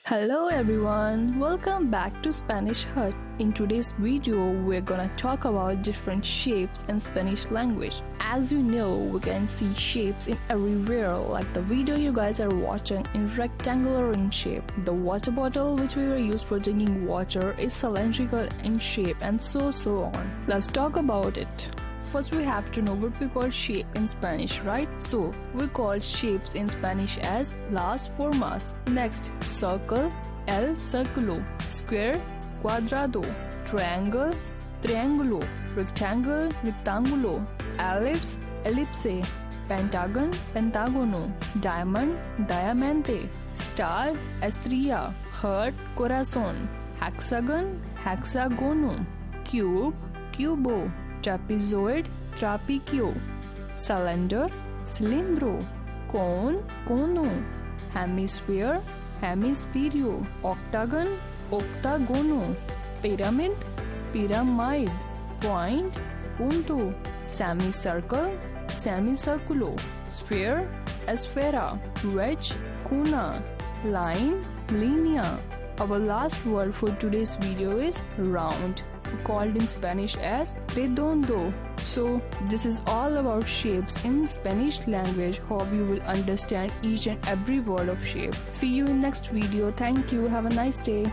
Hello everyone, welcome back to Spanish Hut. In today's video, we're gonna talk about different shapes in Spanish language. As you know, we can see shapes in everywhere, like the video you guys are watching in rectangular in shape. The water bottle which we were used for drinking water is cylindrical in shape, and so on. Let's talk about it. First, we have to know what we call shape in Spanish, right? So, we call shapes in Spanish as las formas. Next, circle, el círculo, square, cuadrado, triangle, triángulo, rectangle, rectángulo, ellipse, ellipse, pentagon, pentágono, diamond, diamante, star, estrella, heart, corazón, hexagon, hexagono, cube, cubo, trapezoid, trapecio, cylinder, cilindro, cone, cono, hemisphere, hemisferio, octagon, octagono, pyramid, pyramid, point, punto, semicircle, semicirculo, sphere, esfera, wedge, cona, line, linea. Our last word for today's video is round, called in Spanish as redondo. So this is all about shapes in Spanish language. Hope you will understand each and every word of shape. See you in next video. Thank you. Have a nice day.